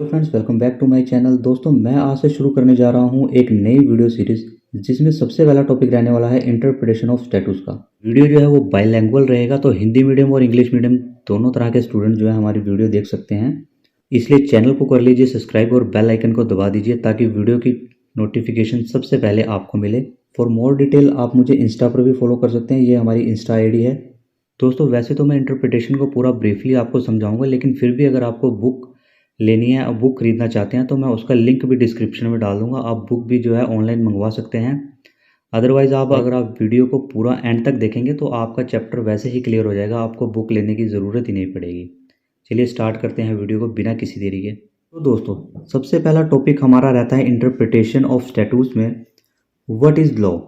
तो friends, welcome back to my channel. दोस्तों, मैं आज से शुरू करने जा रहा हूं एक नई वीडियो सीरीज जिसमें सबसे पहला टॉपिक रहने वाला है इंटरप्रिटेशन ऑफ स्टेटस का। वीडियो जो है वो बाइलैंग्युअल रहेगा, तो हिंदी मीडियम और इंग्लिश मीडियम दोनों तरह के स्टूडेंट जो है हमारी वीडियो देख सकते हैं। इसलिए चैनल को कर लीजिए सब्सक्राइब और बेल आइकन को दबा दीजिए ताकि वीडियो की नोटिफिकेशन सबसे पहले आपको मिले। फॉर मोर डिटेल आप मुझे इंस्टा पर भी फॉलो कर सकते हैं, ये हमारी इंस्टा आईडी है। दोस्तों, वैसे तो मैं इंटरप्रिटेशन को पूरा ब्रीफली आपको समझाऊंगा, लेकिन फिर भी अगर आपको बुक लेनी है और बुक खरीदना चाहते हैं तो मैं उसका लिंक भी डिस्क्रिप्शन में डाल दूंगा। आप बुक भी जो है ऑनलाइन मंगवा सकते हैं। अदरवाइज़ अगर आप वीडियो को पूरा एंड तक देखेंगे तो आपका चैप्टर वैसे ही क्लियर हो जाएगा, आपको बुक लेने की ज़रूरत ही नहीं पड़ेगी। चलिए स्टार्ट करते हैं वीडियो को बिना किसी देरी के। तो दोस्तों, सबसे पहला टॉपिक हमारा रहता है इंटरप्रिटेशन ऑफ स्टैट्यूट्स में what is law,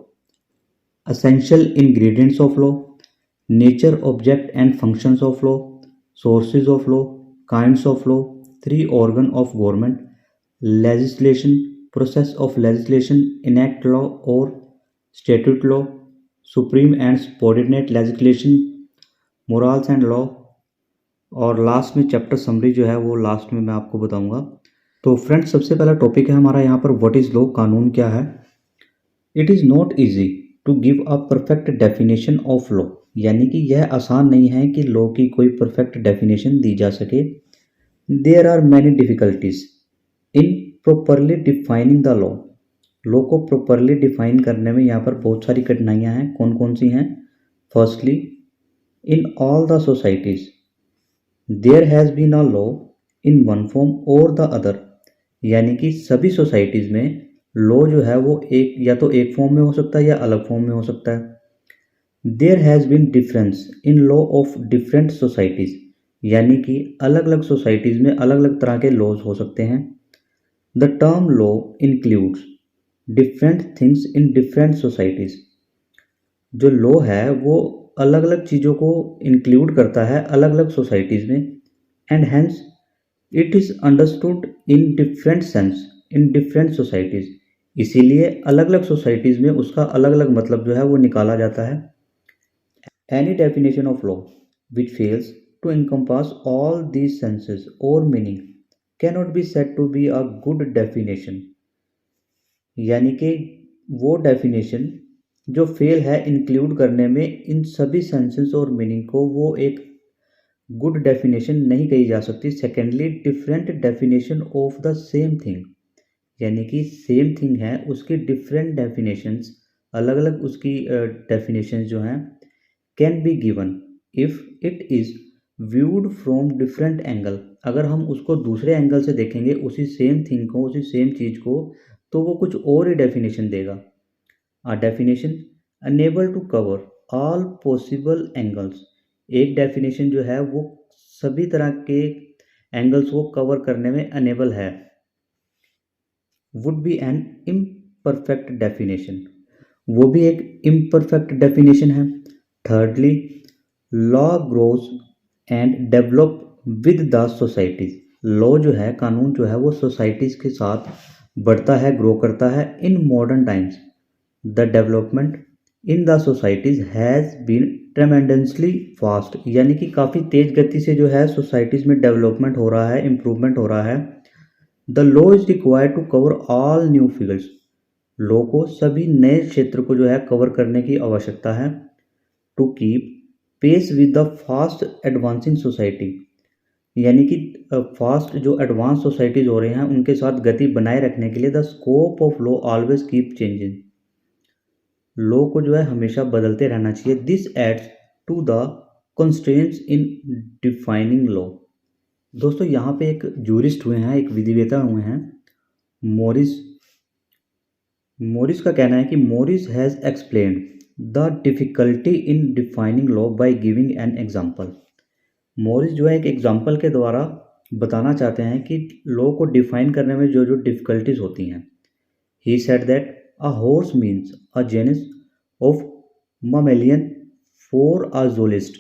essential ingredients of law, nature, object and functions of law, sources of law, kinds of law, three organ of government, legislation, process of legislation, enact law or statute law, supreme and subordinate legislation, morals and law, और last में chapter summary जो है वो last में मैं आपको बताऊंगा। तो फ्रेंड्स, सबसे पहला टॉपिक है हमारा यहाँ पर व्हाट इज़ लॉ, कानून क्या है। It is not easy to give a perfect definition of law, यानी कि यह आसान नहीं है कि लॉ की कोई परफेक्ट डेफिनेशन दी जा सके। There are many difficulties in properly defining the law. Law को properly define करने में यहाँ पर बहुत सारी कठिनाइयाँ हैं। कौन कौन सी हैं? Firstly, in all the societies there has been a law in one form or the other, यानी कि सभी सोसाइटीज़ में लॉ जो है वो एक या तो एक फॉर्म में हो सकता है या अलग फॉर्म में हो सकता है। There has been difference in law of different societies, यानी कि अलग अलग सोसाइटीज़ में अलग अलग तरह के लॉज हो सकते हैं। The term law includes different things in different societies, जो लॉ है वो अलग अलग चीज़ों को इंक्लूड करता है अलग अलग सोसाइटीज़ में। And hence it is understood in different sense in different societies, इसीलिए अलग अलग सोसाइटीज़ में उसका अलग अलग मतलब जो है वो निकाला जाता है। Any definition of law which fails to encompass all these senses or meaning cannot be said to be a good definition, यानी कि वो डेफिनेशन जो फेल है इंक्लूड करने में इन सभी सेंसेस और मीनिंग को, वो एक गुड डेफिनेशन नहीं कही जा सकती। Secondly, different definition of the same thing, यानी कि सेम थिंग है उसकी डिफरेंट डेफिनेशंस, अलग अलग उसकी डेफिनेशंस जो हैं, can be given if it is viewed from different angle. अगर हम उसको दूसरे एंगल से देखेंगे उसी सेम थिंग को, उसी सेम चीज़ को, तो वो कुछ और ही डेफिनेशन देगा। A definition unable to cover all possible angles, एक डेफिनेशन जो है वो सभी तरह के एंगल्स को कवर करने में अनेबल है। Would be N imperfect definition, वो भी एक इम्परफेक्ट डेफिनेशन है। Thirdly, law grows and develop with the societies, law जो है, कानून जो है वो सोसाइटीज़ के साथ बढ़ता है, ग्रो करता है। In modern times the development in the societies has been tremendously fast, यानी कि काफ़ी तेज़ गति से जो है सोसाइटीज़ में डेवलपमेंट हो रहा है, इम्प्रूवमेंट हो रहा है। The law is required to cover all new fields, law को सभी नए क्षेत्र को जो है कवर करने की आवश्यकता है। To keep pace with the fast advancing society, यानी कि फास्ट जो एडवांस सोसाइटीज़ हो रहे हैं उनके साथ गति बनाए रखने के लिए the scope of law always keep changing, law को जो है हमेशा बदलते रहना चाहिए। This adds to the constraints in defining law. दोस्तों, यहाँ पे एक जूरिस्ट हुए हैं, एक विधिवेता हुए हैं, मॉरिस का कहना है कि Morris has explained the difficulty in defining law by giving an example. Morris जो है एक एग्जाम्पल के द्वारा बताना चाहते हैं कि लॉ को डिफाइन करने में जो जो डिफ़िकल्टीज होती हैं। He said that a horse means a genus of mammalian for a zoologist,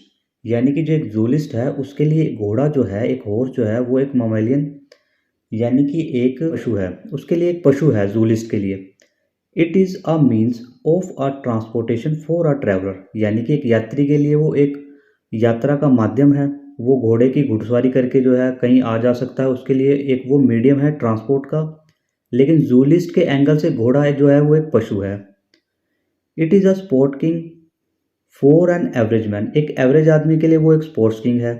यानी कि जो एक जूलिस्ट है उसके लिए घोड़ा जो है, एक हॉर्स जो है वो एक ममेलियन यानी कि एक पशु है, उसके लिए एक पशु है जूलिस्ट के लिए। It is a means of a transportation for a traveller, यानी कि एक यात्री के लिए वो एक यात्रा का माध्यम है। वो घोड़े की घुड़सवारी करके जो है कहीं आ जा सकता है, उसके लिए एक वो मीडियम है ट्रांसपोर्ट का। लेकिन जूलिस्ट के एंगल से घोड़ा जो है वो एक पशु है। It is a sport king for an average man, एक एवरेज आदमी के लिए वो एक स्पोर्ट्स किंग है।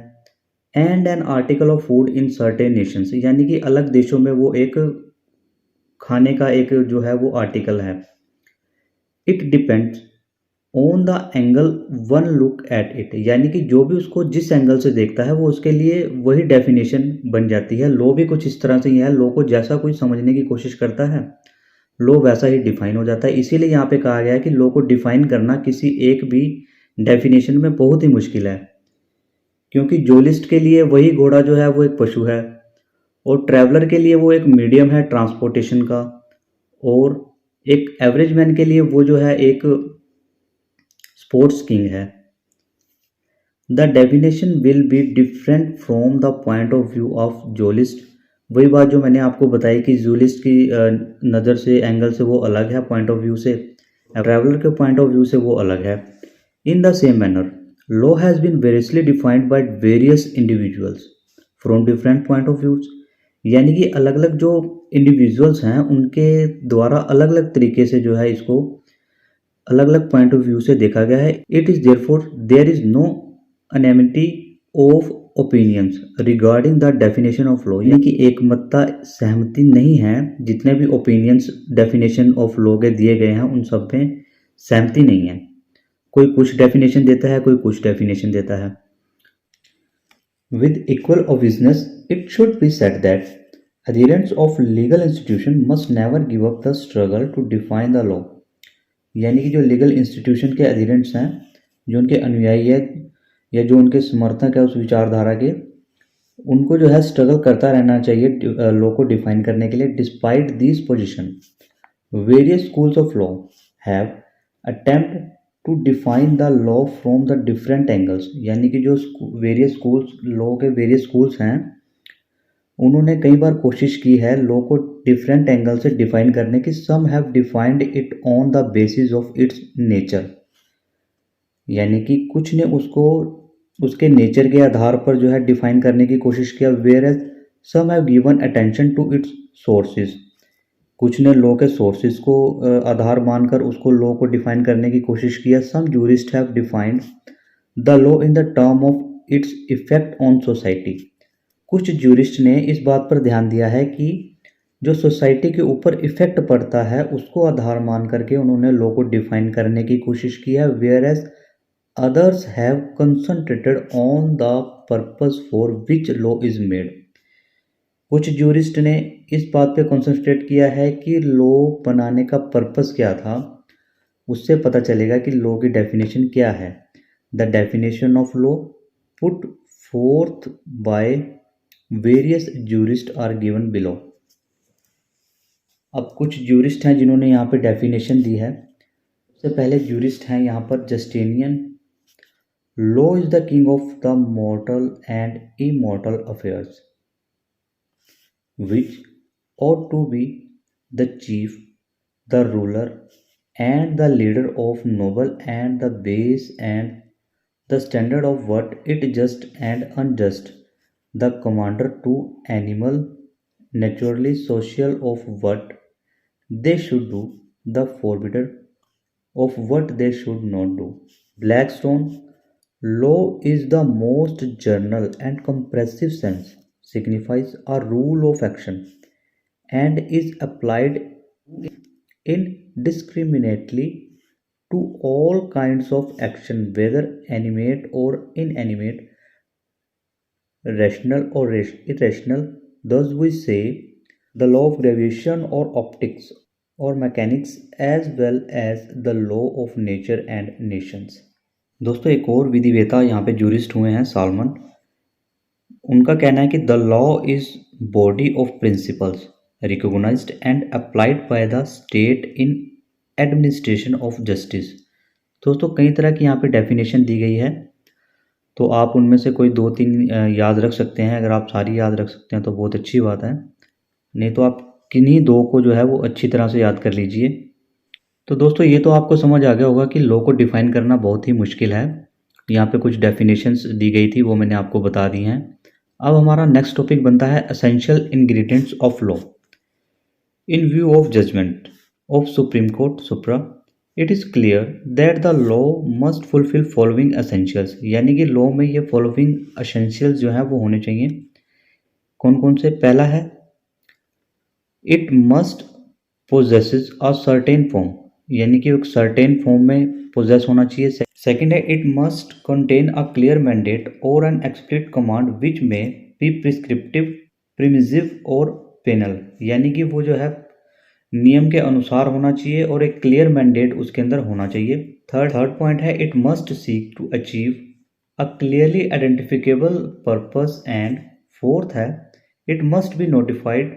And an article of food in certain Nations, यानी कि अलग देशों में वो एक खाने का एक जो है वो आर्टिकल है। It depends on the angle one look at it, यानी कि जो भी उसको जिस एंगल से देखता है वो उसके लिए वही डेफिनेशन बन जाती है। लो भी कुछ इस तरह से ही है, लो को जैसा कोई समझने की कोशिश करता है लो वैसा ही डिफाइन हो जाता है। इसीलिए यहाँ पे कहा गया है कि लो को डिफाइन करना किसी एक भी डेफिनेशन में बहुत ही मुश्किल है, क्योंकि जोलिस्ट के लिए वही घोड़ा जो है वो एक पशु है, और ट्रैवलर के लिए वो एक मीडियम है ट्रांसपोर्टेशन का, और एक एवरेज मैन के लिए वो जो है एक स्पोर्ट्स किंग है। The definition will be different from the point of view of zoologist. वही बात जो मैंने आपको बताई कि जूलिस्ट की नज़र से एंगल से वो अलग है, पॉइंट ऑफ व्यू से, ट्रैवलर के पॉइंट ऑफ व्यू से वो अलग है। In the same manner law has been variously defined by various individuals from different point of views, यानी कि अलग अलग जो इंडिविजुअल्स हैं उनके द्वारा अलग अलग तरीके से जो है इसको अलग अलग पॉइंट ऑफ व्यू से देखा गया है। It is therefore there is no unanimity of opinions regarding the definition of law, यानी कि एकमतता सहमति नहीं है, जितने भी ओपिनियंस डेफिनेशन ऑफ लॉ के दिए गए हैं उन सब में सहमति नहीं है। कोई कुछ डेफिनेशन देता है, कोई कुछ डेफिनेशन देता है। With equal obviousness it should be said that adherents of legal institution must never give up the struggle to define the law, यानी कि जो लीगल इंस्टीट्यूशन के एडिरेंट्स हैं, जो उनके अनुयायी है या जो उनके समर्थक है उस विचारधारा के, उनको जो है स्ट्रगल करता रहना चाहिए लॉ को डिफाइन करने के लिए। Despite this position various schools of law have attempt to define the law from the different angles, यानी कि जो वेरियस स्कूल्स लॉ के वेरियस स्कूल्स हैं उन्होंने कई बार कोशिश की है लॉ को डिफरेंट एंगल से डिफाइन करने की। Some have defined it on the basis of its nature, यानी कि कुछ ने उसको उसके नेचर के आधार पर जो है डिफाइन करने की कोशिश किया। Whereas some have given attention to its sources, कुछ ने लॉ के सोर्सेज को आधार मानकर उसको लॉ को डिफाइन करने की कोशिश किया। Some jurist have defined the law in the term of its effect on society, कुछ जूरिस्ट ने इस बात पर ध्यान दिया है कि जो सोसाइटी के ऊपर इफेक्ट पड़ता है उसको आधार मान करके उन्होंने लॉ को डिफाइन करने की कोशिश की है। Whereas others have concentrated on the purpose for which law is made, कुछ जूरिस्ट ने इस बात पे कंसंट्रेट किया है कि लॉ बनाने का पर्पस क्या था, उससे पता चलेगा कि लॉ की डेफिनेशन क्या है। The definition of law put forth by various jurist are given below. अब कुछ जूरिस्ट हैं जिन्होंने यहाँ पे डेफिनेशन दी है। सबसे पहले जूरिस्ट हैं यहाँ पर Justinian. Law is the king of the मॉर्टल and immortal affairs which ought to be the chief, the ruler and the leader of noble and the base and the standard of what it just and unjust, the commander to animal, naturally social of what they should do, the forbidder of what they should not do. Blackstone, law is the most general and comprehensive sense, signifies a rule of action and is applied indiscriminately to all kinds of action, whether animate or inanimate, rational or irrational. Thus we say the law of gravitation or optics or mechanics as well as the law of nature and nations। दोस्तों एक और विधिवेता यहाँ पे jurist हुए हैं salmon. उनका कहना है कि the law is body of principles recognized and applied by the state in administration of justice। दोस्तों कई तरह की यहाँ पे डेफिनेशन दी गई है, तो आप उनमें से कोई 2-3 याद रख सकते हैं। अगर आप सारी याद रख सकते हैं तो बहुत अच्छी बात है, नहीं तो आप किन्हीं 2 को जो है वो अच्छी तरह से याद कर लीजिए। तो दोस्तों ये तो आपको समझ आ गया होगा कि लॉ को डिफाइन करना बहुत ही मुश्किल है, यहाँ पे कुछ डेफिनेशंस दी गई थी, वो मैंने आपको बता दी हैं। अब हमारा नेक्स्ट टॉपिक बनता है essential ingredients of law. In view of judgment of Supreme Court Supra, it is clear that the law must fulfill following essentials। यानी कि लॉ में ये फॉलोइंग essentials जो है वो होने चाहिए। कौन कौन से? पहला है it must possesses a certain form, यानी कि एक certain form में possess होना चाहिए। सेकेंड है it must contain a clear mandate or an explicit command which may be prescriptive, permissive और penal, यानी कि वो जो है नियम के अनुसार होना चाहिए और एक क्लियर मैंडेट उसके अंदर होना चाहिए। थर्ड पॉइंट है it must seek to achieve a clearly identifiable purpose. And fourth है इट मस्ट बी नोटिफाइड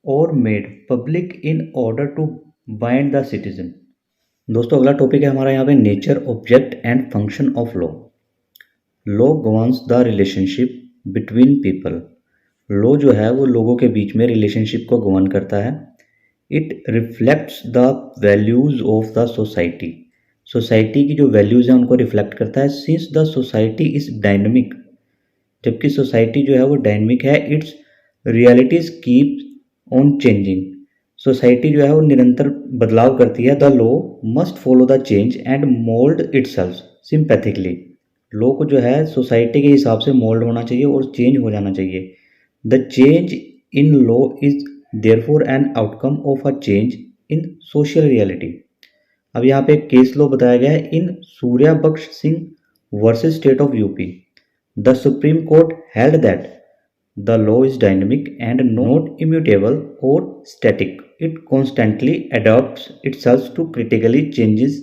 और made public in order to bind the citizen. दोस्तों अगला टॉपिक है हमारा यहाँ पे nature, object and function of law. Law governs the relationship between people. Law जो है वो लोगों के बीच में रिलेशनशिप को गवर्न करता है। It reflects the values of the society. Society की जो वैल्यूज हैं उनको रिफ्लेक्ट करता है। Since the society is dynamic, जबकि सोसाइटी जो है वो डायनेमिक है, its realities keep on changing. Society जो है वो निरंतर बदलाव करती है। The law must follow the change and mould itself sympathetically. Law को जो है सोसाइटी के हिसाब से मोल्ड होना चाहिए और चेंज हो जाना चाहिए। The change in law is therefore an outcome of a change in social reality। अब यहाँ पे एक केस लॉ बताया गया है in Surya Bakhsh Singh versus state of UP. The Supreme Court held that the law is dynamic and not immutable और static. It constantly adopts itself to critically changes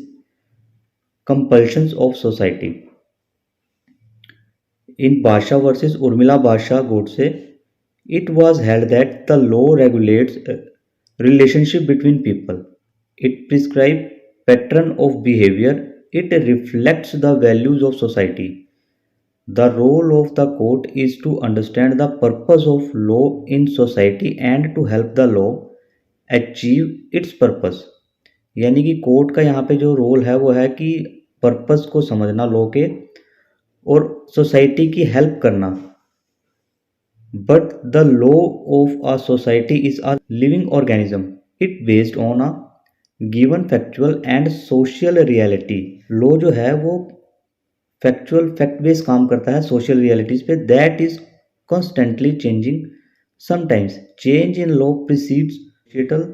compulsions of society. In Badshah versus Urmila बादशाह Godse, it was held that the law regulates relationship between people. It prescribes pattern of behavior. It reflects the values of society. The role of the court is to understand the purpose of law in society and to help the law achieve its purpose। यानी कि court का यहाँ पे जो role है वो है कि पर्पस को समझना लॉ के और सोसाइटी की हेल्प करना। But the law of a society is a living organism. It based on a given factual and social reality। Law जो है वो factual fact based काम करता है social realities पे। That is constantly changing। Sometimes change in law precedes societal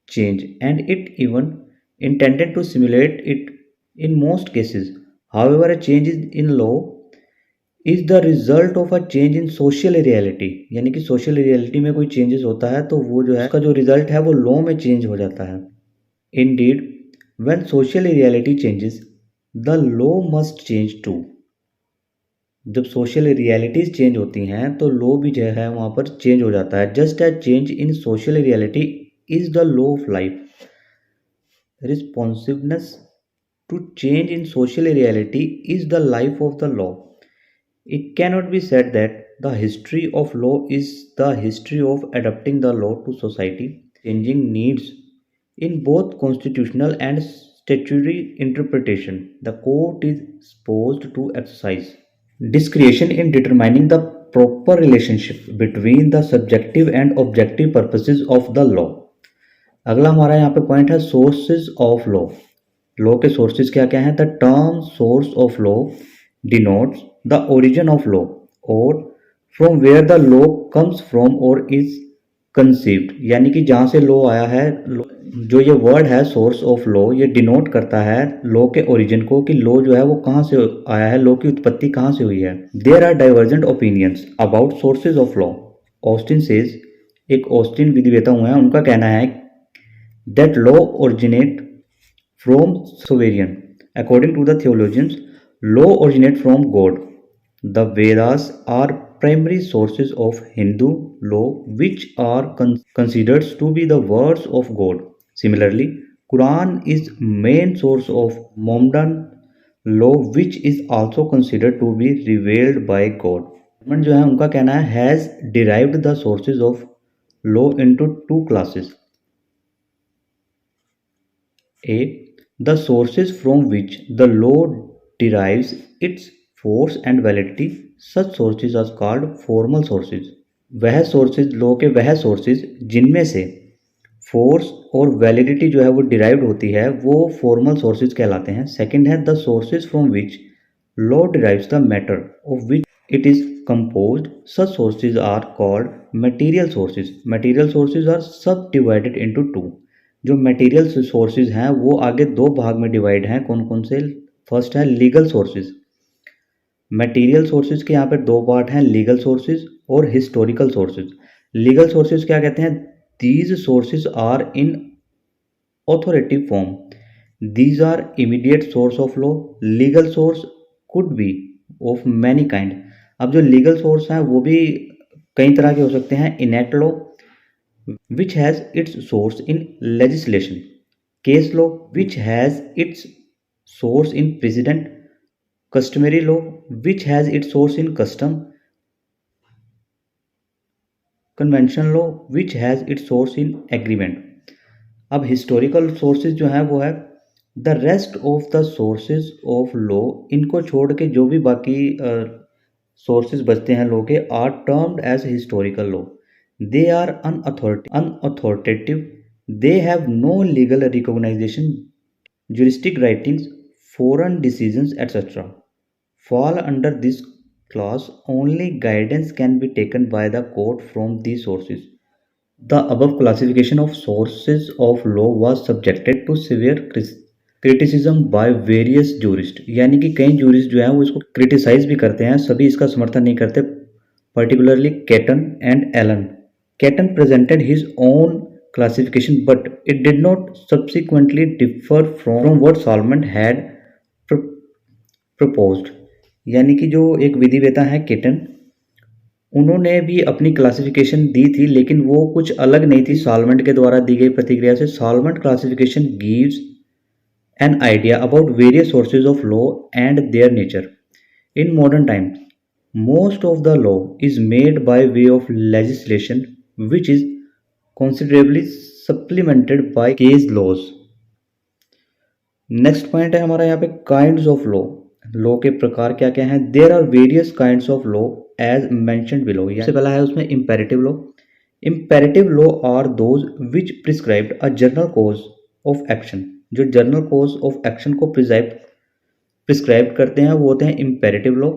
change and it even intended to simulate it in most cases। However, a change in law is the result of a change in social reality. यानी कि social reality में कोई changes होता है तो वो जो है उसका जो रिजल्ट है वो लॉ में चेंज हो जाता है। Indeed when social reality changes the law must change too. जब सोशल रियलिटीज चेंज होती हैं तो लॉ भी जो है वहाँ पर चेंज हो जाता है। Just as change in social reality is the law of life. Responsiveness to change in social reality is the life of the law. It cannot be said that the history of law is the history of adapting the law to society, changing needs in both constitutional and statutory interpretation. The court is supposed to exercise discretion in determining the proper relationship between the subjective and objective purposes of the law। अगला हमारा यहाँ पे point है sources of law. Law के sources क्या क्या हैं? The term source of law denotes the origin of law or from where the law comes from or is conceived। यानी कि जहाँ से लॉ आया है, जो ये वर्ड है सोर्स ऑफ लॉ ये डिनोट करता है लॉ के ओरिजिन को कि लॉ जो है वो कहाँ से आया है, लॉ की उत्पत्ति कहाँ से हुई है। There are divergent opinions about sources of law. Austin says, एक ऑस्टिन विधिवेता हुए हैं, उनका कहना है that law originate from sovereign. According to the theologians, law originate from God। The Vedas are primary sources of Hindu law which are considered to be the words of God। Similarly, Quran is main source of Mohammedan law which is also considered to be revealed by God। जो है उनका कहना है has derived the sources of law into two classes। A, the sources from which the law derives its force and validity, such sources are called formal sources. वह sources law के वह sources जिनमें से फोर्स और validity जो है वो derived होती है वो फॉर्मल सोर्सेज कहलाते हैं। सेकंड है the sources from which law derives the matter of which it is composed, such sources are called material sources. Material sources are subdivided into two. जो मटेरियल सोर्सेज हैं वो आगे दो भाग में डिवाइड हैं। कौन कौन से? फर्स्ट है लीगल सोर्सेज। मटेरियल सोर्सेज के यहाँ पे दो पार्ट हैं, लीगल सोर्सेज और हिस्टोरिकल सोर्सेज। लीगल सोर्सेज क्या कहते हैं? These sources are in authoritative form. These are immediate source of law. Legal source could be of many kind. अब जो legal source हैं वो भी कई तरह के हो सकते हैं। Innate law which has its source in legislation. Case law which has its source in precedent. Customary law which has its source in custom. Convention law which has its source in agreement. अब historical sources जो हैं वो है the rest of the sources of law. इनको छोड़ के जो भी बाकी सोर्सेज बचते हैं लॉ के are termed as historical law. They are unauthoritative, they have no legal recognisation, juristic writings, foreign decisions, etc. fall under this clause. Only guidance can be taken by the court from these sources. The above classification of sources of law was subjected to severe criticism by various jurists. यानी कि कई jurists जो हैं वो इसको criticize भी करते हैं, सभी इसका समर्थन नहीं करते। Particularly Catton and Allen. Catton presented his own classification, but it did not subsequently differ from what Solomon had proposed. यानी कि जो एक विधिवेता है केटन, उन्होंने भी अपनी क्लासिफिकेशन दी थी लेकिन वो कुछ अलग नहीं थी सॉल्वेंट के द्वारा दी गई प्रतिक्रिया से। Solvent classification gives an idea about various sources of law and their nature. In modern times most of the law is made by way of legislation which is considerably supplemented by case laws. Next point है हमारा यहाँ पे kinds of law. Law के प्रकार क्या क्या हैं? There are various kinds of law as mentioned below. सबसे पहला है उसमें imperative law. Imperative law are those which prescribed a general course of action. जो जनरल कोज ऑफ एक्शन को प्रिस्क्राइब करते हैं वो होते हैं imperative law.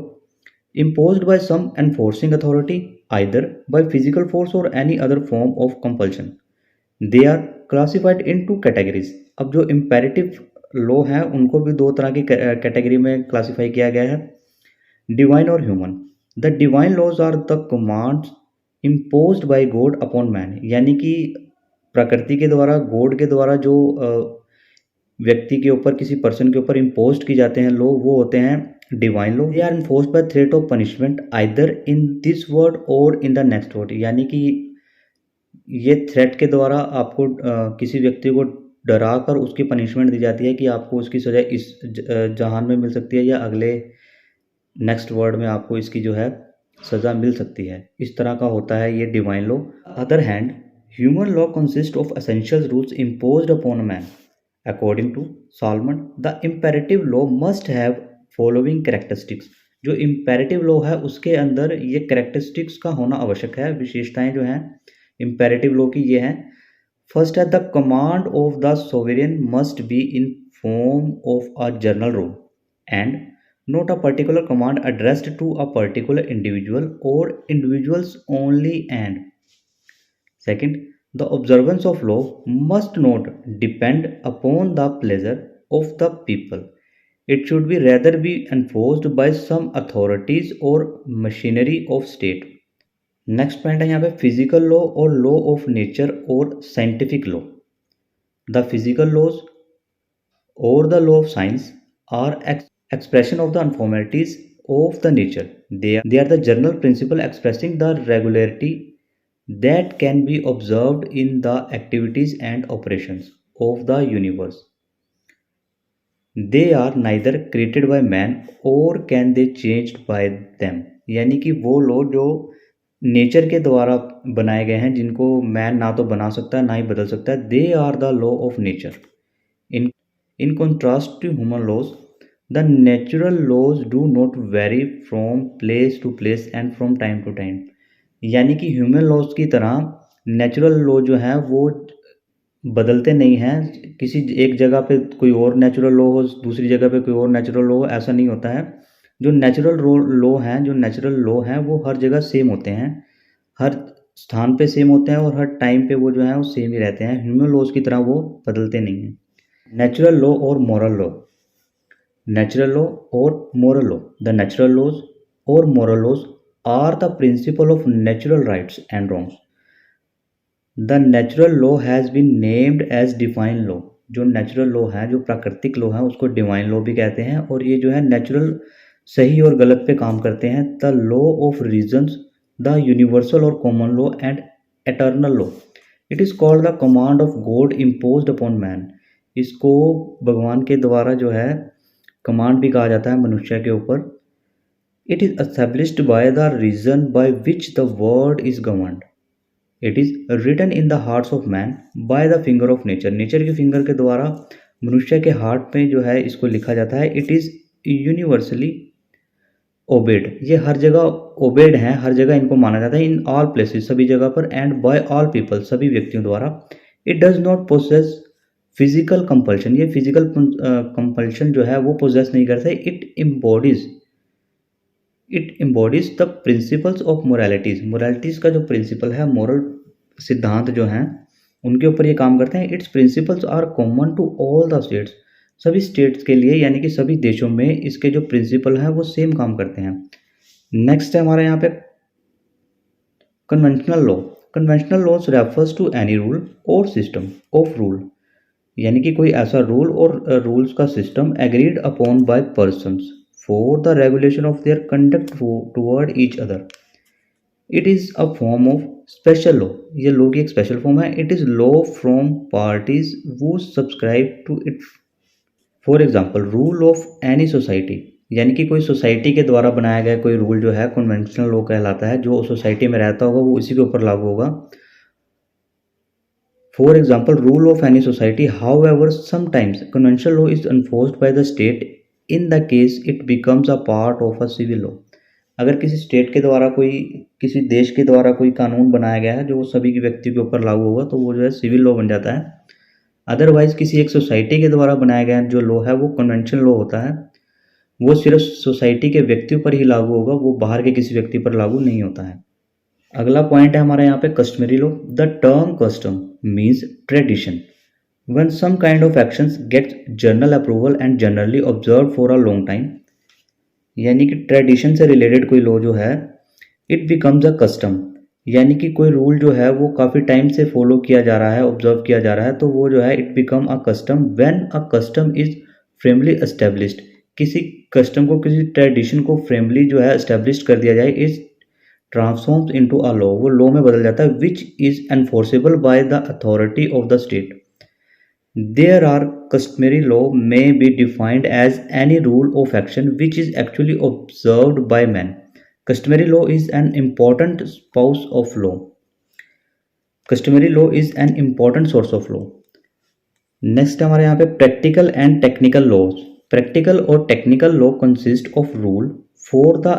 imposed by some enforcing authority either by physical force or any other form of compulsion. They are classified in two categories. अब जो imperative law है उनको भी दो तरह की कैटेगरी में क्लासीफाई किया गया है, डिवाइन और human. The divine laws are the commands imposed by God upon man। यानी कि प्रकृति के द्वारा, गॉड के द्वारा जो व्यक्ति के ऊपर, किसी पर्सन के ऊपर इम्पोज की जाते हैं लॉ, वो होते हैं divine law. They are enforced by threat of punishment either in this world और इन द नेक्स्ट वर्ल्ड। यानी कि ये थ्रेट के द्वारा आपको किसी व्यक्ति को डरा कर उसकी पनिशमेंट दी जाती है कि आपको उसकी सजा इस जहान में मिल सकती है या अगले नेक्स्ट वर्ल्ड में आपको इसकी जो है सज़ा मिल सकती है। इस तरह का होता है ये divine law. Other hand human law consist of essential rules imposed upon man. According to Solomon, the imperative law must have following characteristics। जो imperative law है उसके अंदर ये characteristics का होना आवश्यक है। विशेषताएं जो हैं imperative law की ये हैं। फर्स्ट है the command of the sovereign must be in form of a general rule and not a particular command addressed to a particular individual or individuals only। And second, the observance of law must not depend upon the pleasure of the people. It should be rather be enforced by some authorities or machinery of state। Next point है यहाँ पे physical law और law of nature और scientific law. The physical laws और the law of science are expression of the uniformities of the nature. They are the general principle expressing the regularity that can be observed in the activities and operations of the universe. They are neither created by man or can they changed by them। यानी कि वो law जो nature के द्वारा बनाए गए हैं, जिनको मैन ना तो बना सकता है ना ही बदल सकता है। They are the law of nature. In contrast to human laws, the natural laws do not vary from place to place and from time to time. यानी कि ह्यूमन लॉज की तरह नेचुरल लॉ जो है वो बदलते नहीं हैं। किसी एक जगह पे कोई और नेचुरल लॉ हो, दूसरी जगह पे कोई और नेचुरल लॉ हो, ऐसा नहीं होता है। जो नेचुरल लॉ हैं, जो नेचुरल लॉ हैं वो हर जगह सेम होते हैं, हर स्थान पे सेम होते हैं और हर टाइम पे वो जो है वो सेम ही रहते हैं। ह्यूमन लॉज की तरह वो बदलते नहीं हैं। नेचुरल लॉ और मॉरल लॉ। नेचुरल लॉ और moral law. The natural laws और moral laws are the principle of natural rights and wrongs. The natural law has been named as divine law. जो नेचुरल लॉ है, जो प्राकृतिक law है, उसको divine law भी कहते हैं। और ये जो है नेचुरल सही और गलत पे काम करते हैं। The law of reasons, the universal और common law and eternal law. It is called the command of God imposed upon man. इसको भगवान के द्वारा जो है कमांड भी कहा जाता है मनुष्य के ऊपर। It is established by the reason by which the world is governed. It is written in the hearts of man by the finger of nature. Nature के फिंगर के द्वारा मनुष्य के हार्ट में जो है इसको लिखा जाता है। It is universally obeyed. ये हर जगह ओबेड हैं, हर जगह इनको माना जाता है। इन ऑल प्लेसेस, सभी जगह पर। एंड बाय ऑल पीपल, सभी व्यक्तियों द्वारा। It does not possess physical compulsion. ये फिजिकल कंपल्शन जो है वो पोजेस नहीं करता। It embodies the principles of moralities. Moralities का जो प्रिंसिपल है, मोरल सिद्धांत जो हैं, उनके ऊपर ये काम करते हैं। Its principles are common to all the states. सभी स्टेट्स के लिए, यानी कि सभी देशों में इसके जो प्रिंसिपल हैं वो सेम काम करते हैं। नेक्स्ट है हमारे यहाँ पे conventional law. Conventional laws refers to any rule और सिस्टम ऑफ रूल। यानी कि कोई ऐसा रूल और रूल्स का system agreed upon by persons for the regulation of their conduct toward each other. It is a form of special law. ये law की एक स्पेशल फॉर्म है। It is law from parties वो subscribe to it. For example, rule of any society. यानी कि कोई society के द्वारा बनाया गया कोई रूल जो है कन्वेंशनल लॉ कहलाता है। जो सोसाइटी में रहता होगा वो इसी के ऊपर लागू होगा। For example, rule of any society. However, sometimes conventional law is enforced by the state. In the case, it becomes a part of a civil law. अगर किसी स्टेट के द्वारा कोई, किसी देश के द्वारा कोई कानून बनाया गया है जो वो सभी के व्यक्ति के ऊपर लागू होगा, तो वो जो है सिविल लॉ बन जाता है। अदरवाइज किसी एक सोसाइटी के द्वारा बनाया गया जो लॉ है वो कन्वेंशनल लॉ होता है। वो सिर्फ सोसाइटी के व्यक्तियों पर ही लागू होगा, वो बाहर के किसी व्यक्ति पर लागू नहीं होता है। अगला पॉइंट है हमारे यहाँ पे customary law. The term custom means tradition when some kind of actions gets general approval and generally observed for a long time। यानी कि ट्रेडिशन से रिलेटेड कोई लॉ जो है, इट बिकम्स अ कस्टम। यानी कि कोई रूल जो है वो काफ़ी टाइम से फॉलो किया जा रहा है, ऑब्जर्व किया जा रहा है, तो वो जो है it become a custom when a custom is firmly established. किसी कस्टम को, किसी ट्रेडिशन को फ्रेमली जो है एस्टेब्लिश कर दिया जाए, is transforms into a law. वो लॉ में बदल जाता है। Which is enforceable by the authority of the state. There are customary law may be defined as any rule of action which is actually observed by men। Customary law is an important spouse of law। Customary law is an important source of law। Next हमारे यहाँ पे practical and technical laws. Practical और technical law consist of rule for the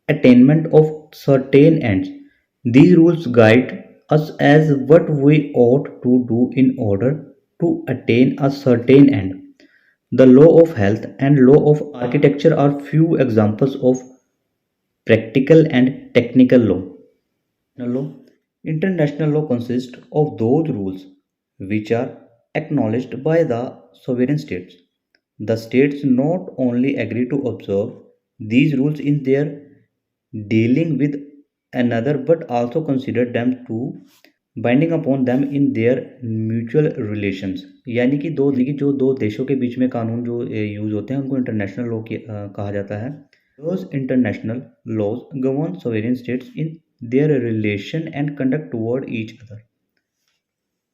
attainment of certain ends. These rules guide us as what we ought to do in order to attain a certain end. The law of health and law of architecture are few examples of practical and technical law. International law consists of those rules which are acknowledged by the sovereign states. The states not only agree to observe these rules in their dealing with another but also consider them to binding upon them in their mutual relations. यानी कि जो दो देशों के बीच में कानून जो यूज़ होते हैं उनको इंटरनेशनल लॉ कहा जाता है। Those international laws govern sovereign states in their relation and conduct toward each other.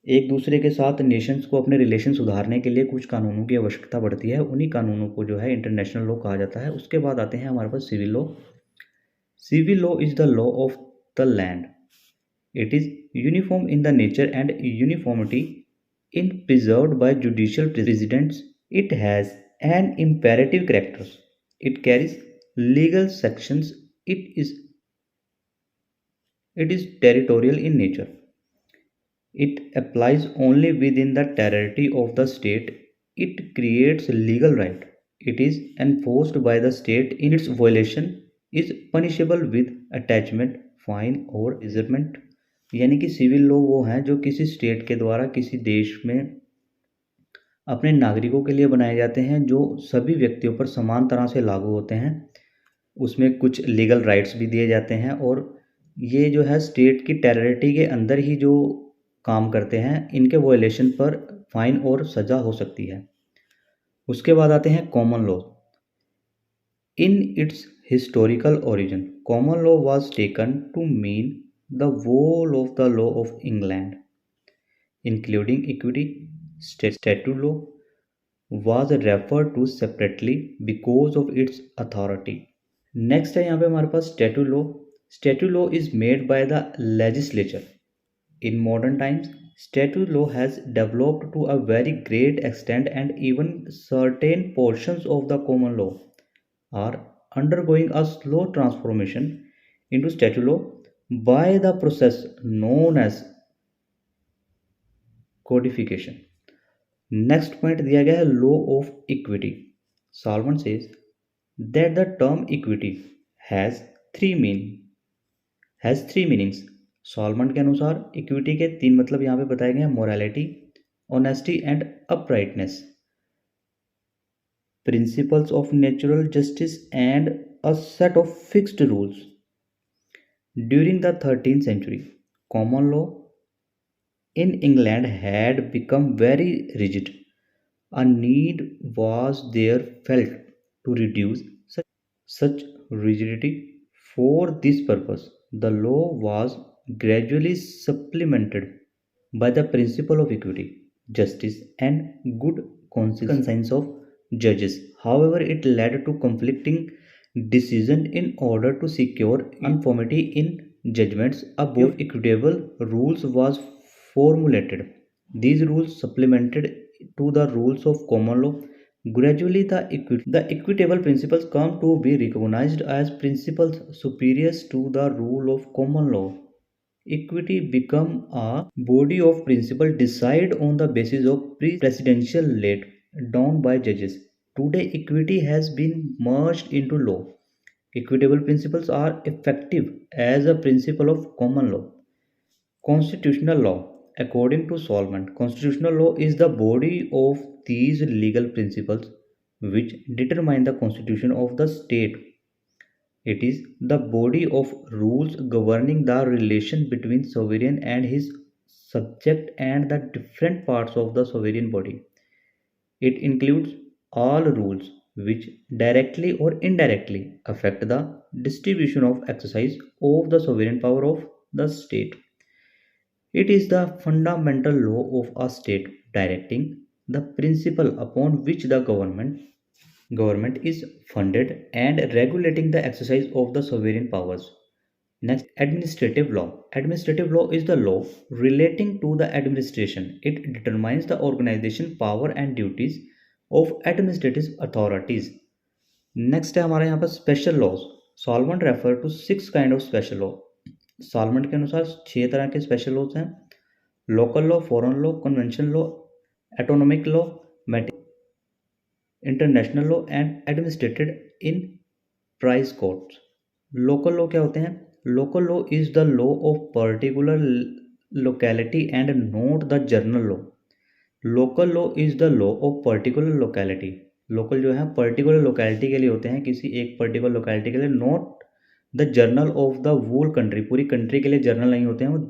एक दूसरे के साथ नेशंस को अपने रिलेशन सुधारने के लिए कुछ कानूनों की आवश्यकता पड़ती है। उन्हीं कानूनों को जो है इंटरनेशनल लॉ कहा जाता है। उसके बाद आते हैं हमारे पास civil law. Civil law is the law of the land. It is uniform in the nature and uniformity in preserved by judicial precedents. It has and imperative characters. It carries legal sections. It is territorial in nature. It applies only within the territory of the state. It creates legal right. It is enforced by the state in its violation is punishable with attachment, fine और imprisonment. यानी कि civil law वो हैं जो किसी state के द्वारा किसी देश में अपने नागरिकों के लिए बनाए जाते हैं, जो सभी व्यक्तियों पर समान तरह से लागू होते हैं। उसमें कुछ लीगल राइट्स भी दिए जाते हैं और ये जो है स्टेट की टेरिटरी के अंदर ही जो काम करते हैं, इनके वायलेशन पर फाइन और सज़ा हो सकती है। उसके बाद आते हैं common law. In its historical origin common law was taken to mean the whole of the law of England, including equity. Statute law was referred to separately because of its authority. Next है यहाँ पे हमारे पास statute law. Statute law is made by the legislature. In modern times statute law has developed to a very great extent, and even certain portions of the common law are undergoing a slow transformation into statute law by the process known as codification. Next point दिया गया है law of equity. सॉल्वन says that the term equity has three meanings. सॉल्मंट के अनुसार equity के तीन मतलब यहाँ पे बताए गए हैं: morality, honesty and uprightness, principles of natural justice and a set of fixed rules. During the 13th century, common law in England had become very rigid. A need was there felt to reduce such rigidity. For this purpose, the law was gradually supplemented by the principle of equity, justice, and good conscience of judges. However, it led to conflicting decisions. In order to secure uniformity in judgments, a board of equitable rules was formulated. These rules supplemented to the rules of common law. Gradually, the equitable principles come to be recognized as principles superior to the rule of common law. Equity become a body of principle decided on the basis of presidential laid down by judges. Today, equity has been merged into law. Equitable principles are effective as a principle of common law. Constitutional law. According to Solomon, constitutional law is the body of these legal principles which determine the constitution of the state. It is the body of rules governing the relation between sovereign and his subject and the different parts of the sovereign body. It includes all rules which directly or indirectly affect the distribution of exercise of the sovereign power of the state. It is the fundamental law of a state directing the principle upon which the government is funded and regulating the exercise of the sovereign powers. Next, administrative law. Administrative law is the law relating to the administration. It determines the organization, power and duties of administrative authorities. Next है हमारे यहाँ पर special laws. Salmond refer to 6 kind of special law. Salmond के अनुसार 6 तरह के special laws हैं: local law, foreign law, convention law, autonomic law, international law and administered in prize courts. Local law क्या होते हैं? Local law is the law of particular locality and not the general law. Local law is the law of particular locality. Local जो है particular locality के लिए होते हैं, किसी एक पर्टिकुलर लोकेलिटी के लिए, not the general of the whole country. पूरी कंट्री के लिए जर्नल नहीं होते हैं.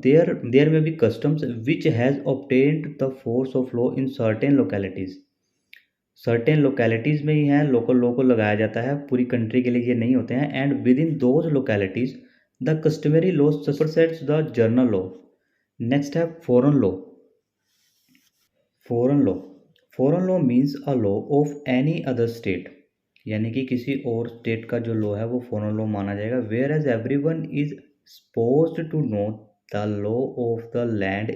There may be customs which has obtained the force of law in certain localities. Certain localities में ही है लोकल लॉ को लगाया जाता है, पूरी कंट्री के लिए ये नहीं होते हैं. And within those localities the customary law supersedes the general law. Next है foreign law. Foreign law. Foreign law means a law of any other state. यानी कि किसी और स्टेट का जो लॉ है वो फॉरेन लॉ माना जाएगा. Whereas every one is supposed to know the law of the land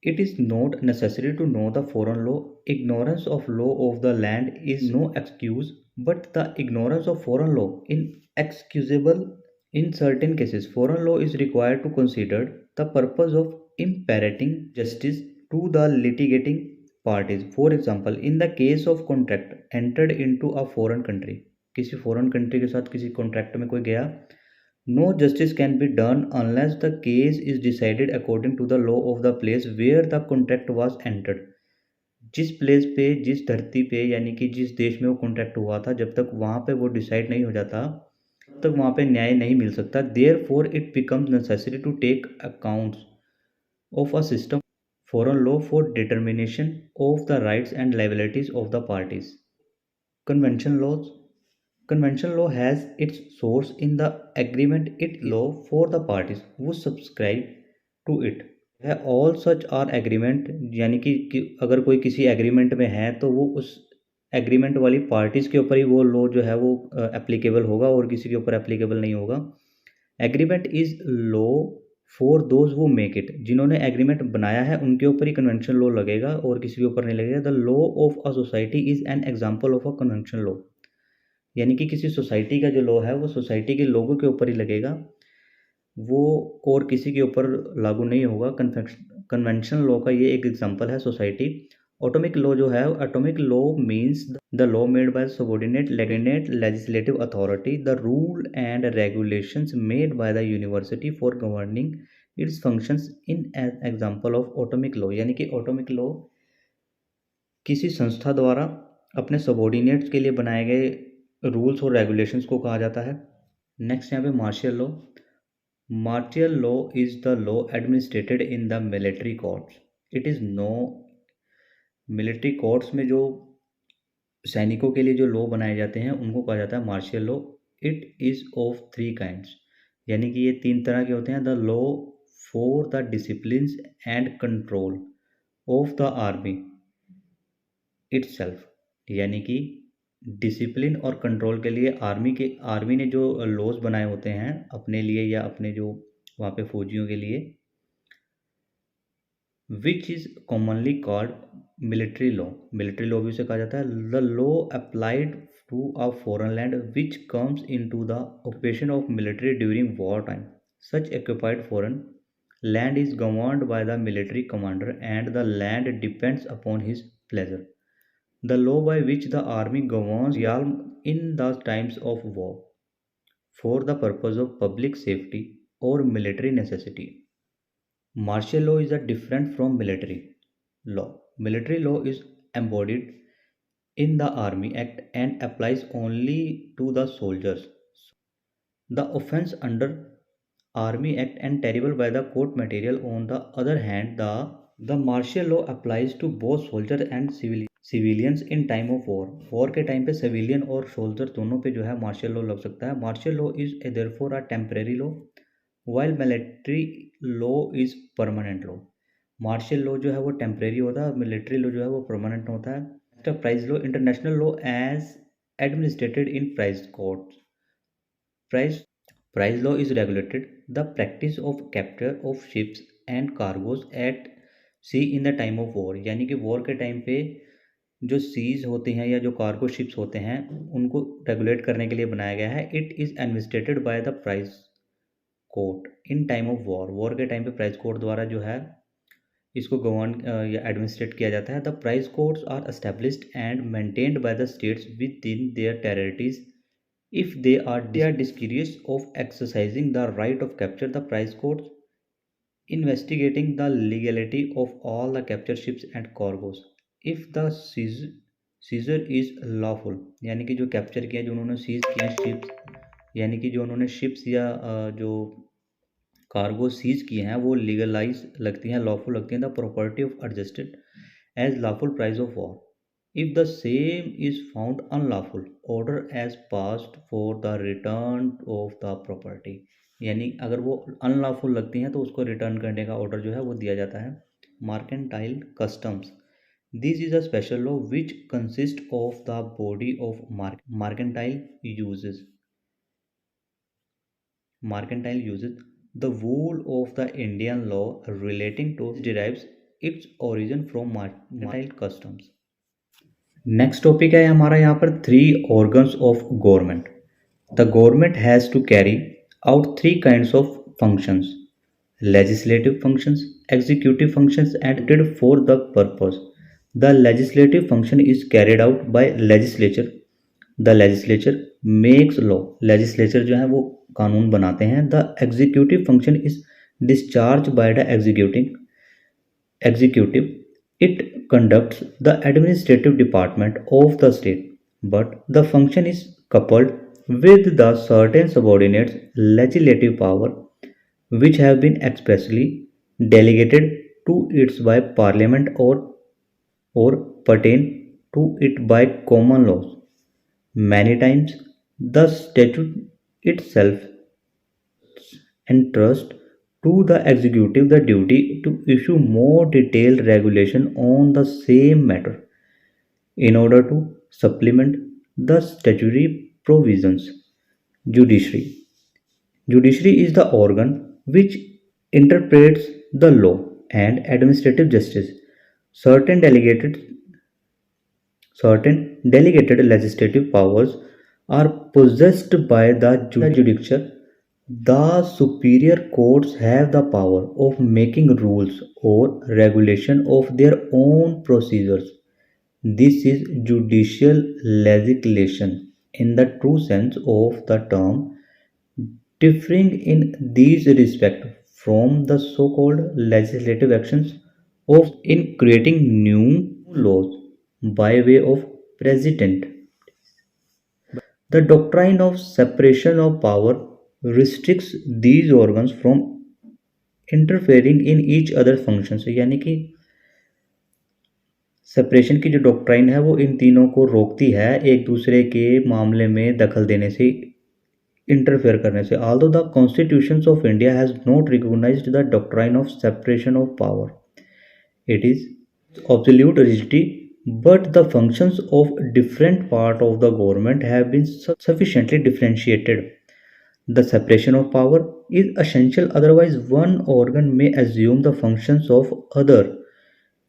It is not necessary to know the foreign law. Ignorance of law of the land is no excuse, but the ignorance of foreign law inexcusable. In certain cases, foreign law is required to consider the purpose of imparting justice to the litigating parties. For example, in the case of contract entered into a foreign country, किसी foreign country के साथ किसी contract में कोई गया, no justice can be done unless the case is decided according to the law of the place where the contract was entered. जिस place पे, जिस धरती पे, यानी कि जिस देश में वो कॉन्ट्रैक्ट हुआ था, जब तक वहाँ पे वो डिसाइड नहीं हो जाता तब तक वहाँ पे न्याय नहीं मिल सकता. Therefore it becomes necessary to take accounts of a system foreign law for determination of the rights and liabilities of the parties. Convention laws. Convention law has its source in the agreement it law for the parties who subscribe to it. All such are agreement, यानी कि अगर कोई किसी agreement में है तो वो उस एग्रीमेंट वाली पार्टीज के ऊपर ही वो लॉ जो है वो एप्लीकेबल होगा और किसी के ऊपर एप्लीकेबल नहीं होगा. Agreement is law for those वो मेक इट. जिन्होंने एग्रीमेंट बनाया है उनके ऊपर ही कन्वेंशन लॉ लगेगा और किसी के ऊपर नहीं लगेगा. The law of a society is an example of a convention law. यानी कि किसी सोसाइटी का जो लॉ है वो सोसाइटी के लोगों के ऊपर ही लगेगा, वो और किसी के ऊपर लागू नहीं होगा. कन्वेंशन लॉ का ये एक एग्जांपल है सोसाइटी. ऑटोमिक लॉ जो है, atomic law means the law made by subordinate legislative authority, the rule and regulations made by the university for governing it's functions in example of atomic law. यानी कि atomic law किसी संस्था द्वारा अपने subordinates के लिए बनाए गए रूल्स और रेगुलेशंस को कहा जाता है. नेक्स्ट यहाँ पे martial law. Martial law is the law administered in the military courts. It is no military courts में जो सैनिकों के लिए जो लॉ बनाए जाते हैं उनको कहा जाता है martial law. It is of three kinds. यानी कि ये तीन तरह के होते हैं. The law for the discipline and control of the army itself. यानी कि डिसिप्लिन और कंट्रोल के लिए आर्मी ने जो लॉज बनाए होते हैं अपने लिए या अपने जो वहाँ पे फौजियों के लिए, which is commonly called military law. Military law भी उसे कहा जाता है. The law applied to a foreign land which comes in to the occupation of military during war time. Such occupied foreign land is governed by the military commander and the land depends upon his pleasure. The law by which the army governs realm in the times of war for the purpose of public safety or military necessity. Martial law is a different from military law. Military law is embodied in the Army Act and applies only to the soldiers. The offense under Army Act and terrible by the court material. On the other hand, the martial law applies to both soldiers and civilians in time of war. War के time पे civilian और soldier दोनों पे जो है martial law लग सकता है. Martial law is therefore a temporary law while military law is permanent law. Martial law जो है वो टेम्परेरी होता है, मिलिट्री लॉ जो है वो परमानेंट होता है. Prize law. International law as administered in prize court. Price law is regulated the practice of capture of ships and cargoes at sea in the time of war. यानी कि war के time पे जो seize होते हैं या जो cargo ships होते हैं उनको रेगुलेट करने के लिए बनाया गया है. It is administrated by the price court in time of war. War के टाइम पे प्राइस कोर्ट द्वारा जो है इसको गवर्न या एडमिनिस्ट्रेट किया जाता है. The prize courts are established and maintained by the states within their territories. If they are desirous of exercising the right of capture, the price courts investigating the legality of all the captured ships and cargoes. If the seizure is lawful, यानी कि जो capture किया, जो उन्होंने seize किया ships, यानी कि जो उन्होंने शिप्स या जो कार्गो सीज किए हैं वो लीगलाइज लगती हैं, लॉफुल लगती हैं. The property of adjudged as lawful prize of war. If the same is found unlawful, order as passed for the return of the property. यानी अगर वो अनलॉफुल लगती हैं तो उसको रिटर्न करने का ऑर्डर जो है वो दिया जाता है. Mercantile customs. This is a special law which consist of the body of mercantile usages. Mercantile uses the rule of the Indian law relating to derives its origin from mercantile customs. Next topic है हमारा यहाँ पर three organs of government. The government has to carry out three kinds of functions: legislative functions, executive functions, and acted for the purpose. The legislative function is carried out by legislature. The legislature makes law. Legislature जो है वो कानून बनाते हैं. The executive function is discharged by the executive. It conducts the administrative department of the state, but the function is coupled with the certain subordinate legislative power which have been expressly delegated to it by parliament or pertain to it by common laws. Many times the statute itself entrusts to the executive the duty to issue more detailed regulation on the same matter in order to supplement the statutory provisions. Judiciary. Judiciary is the organ which interprets the law and administrative justice. Certain delegated legislative powers are possessed by the judicature. The superior courts have the power of making rules or regulation of their own procedures. This is judicial legislation in the true sense of the term, differing in these respects from the so-called legislative actions of in creating new laws by way of precedent. The doctrine of separation of power restricts these organs from interfering in each other functions. यानी कि separation की जो doctrine है वो इन तीनों को रोकती है एक दूसरे के मामले में दखल देने से, इंटरफेयर करने से. Although the constitutions of India has not recognized the doctrine of separation of power, it is absolute rigidity, but the functions of different part of the government have been sufficiently differentiated. The separation of power is essential, otherwise one organ may assume the functions of other.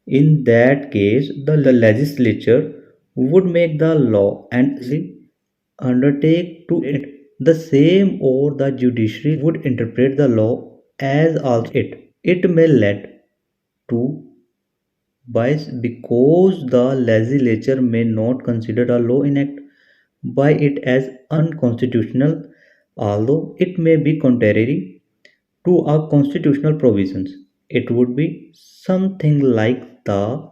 In that case, the legislature would make the law and undertake to it the same, or the judiciary would interpret the law as also it. It may lead to bias because the legislature may not consider a law enacted by it as unconstitutional, although it may be contrary to our constitutional provisions. It would be something like the